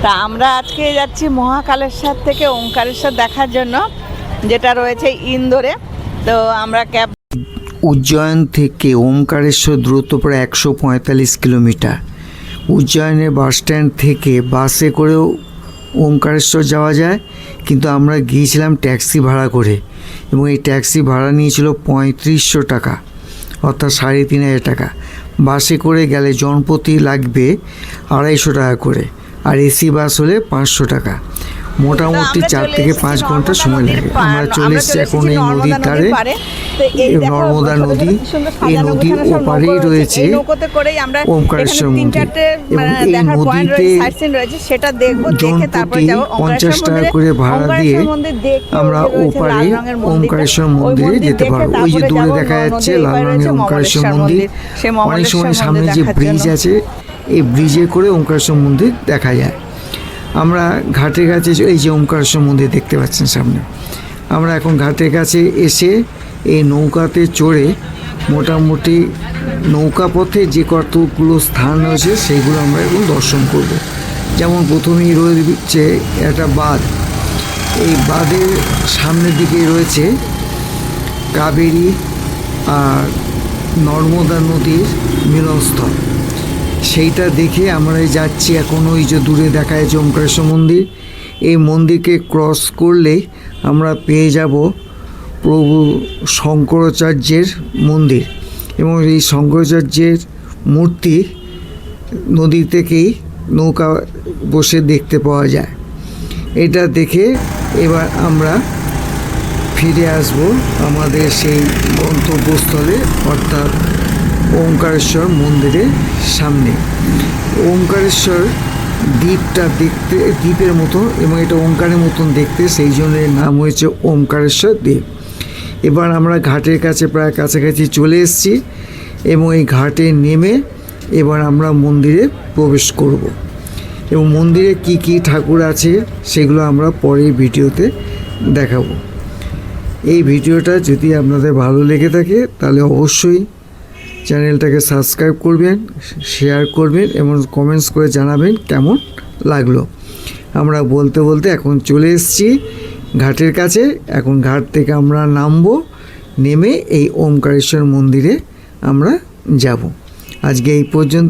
তা আমরা আজকে যাচ্ছি মহাকালেশ্বর থেকে ওমকারেশ্বর দেখার জন্য, যেটা রয়েছে ইন্দোরে। তো আমরা ক্যাব উজ্জয়ন থেকে ওমকারেশ্বর দূরত্ব প্রায় 145 কিলোমিটার। উজ্জয়নের বাস স্ট্যান্ড থেকে বাসে করেও ওমকারেশ্বর যাওয়া যায়, কিন্তু আমরা গিয়েছিলাম ট্যাক্সি ভাড়া করে, এবং এই ট্যাক্সি ভাড়া নিয়েছিল 3500 টাকা, অর্থাৎ 3500 টাকা। বাসে করে গেলে জনপ্রতি লাগবে 250 টাকা করে, আর এসি বাস হলে 500 টাকা। মোটামুটি 4 থেকে 5 ঘন্টা সময় লাগে। আমরা চলে এসেছি এখন এই নদীর ধারে, নর্মদা নদী। এই নদীর ওপারেই রয়েছে ওমকারেশ্বর মন্দির, এবং এই নদীতে জনপ্রতি 50 টাকা করে ভাড়া দিয়ে আমরা ওপারে ওমকারেশ্বর মন্দিরে যেতে পারবো। ওই যে দূরে দেখা যাচ্ছে লাল রঙের ওমকারেশ্বর মন্দির। অনেক সময় সামনে যে ব্রিজ আছে, এই ব্রিজে করে ওমকারেশ্বর মন্দির দেখা যায়। আমরা ঘাটের কাছে, এই যে ওমকারেশ্বর মন্দির দেখতে পাচ্ছেন সামনে, আমরা এখন ঘাটের কাছে এসে এই নৌকাতে চড়ে মোটামুটি নৌকা পথে যে কতগুলো স্থান রয়েছে সেইগুলো আমরা এখন দর্শন করব। যেমন প্রথমেই রয়েছে একটা বাঁধ। এই বাঁধের সামনের দিকে রয়েছে কাবেরী আর নর্মদা নদীর মিলনস্থল। সেইটা দেখে আমরা যাচ্ছি এখন। ওই যে দূরে দেখা যাচ্ছে ওমকারেশ্বর মন্দির। এই মন্দিরকে ক্রস করলেই আমরা পেয়ে যাব প্রভু শঙ্করাচার্যের মন্দির, এবং এই শঙ্করাচার্যের মূর্তি নদী থেকেই নৌকা বসে দেখতে পাওয়া যায়। এটা দেখে এবার আমরা ফিরে আসব আমাদের সেই গন্তব্যস্থলে, অর্থাৎ ওমকারেশ্বর মন্দিরের সামনে। ওমকারেশ্বর দ্বীপটা দেখতে দ্বীপের মতো, এবং এটা ওমকারের মতন দেখতে, সেই জন্য নাম হয়েছে ওমকারেশ্বর দ্বীপ। এবার আমরা ঘাটের কাছে প্রায় কাছাকাছি চলে এসেছি, এবং এই ঘাটে নেমে এবার আমরা মন্দিরে প্রবেশ করব, এবং মন্দিরে কি কি ঠাকুর আছে সেগুলো আমরা পরের ভিডিওতে দেখাবো। এই ভিডিওটা যদি আপনাদের ভালো লেগে থাকে তাহলে অবশ্যই চ্যানেলটাকে সাবস্ক্রাইব করবেন, শেয়ার করবেন, এবং কমেন্টস করে জানাবেন কেমন লাগলো। আমরা বলতে বলতে এখন চলে এসেছি ঘাটের কাছে। এখন ঘাট থেকে আমরা নামবো, নেমে এই ওমকারেশ্বর মন্দিরে আমরা যাব। আজকে এই পর্যন্ত।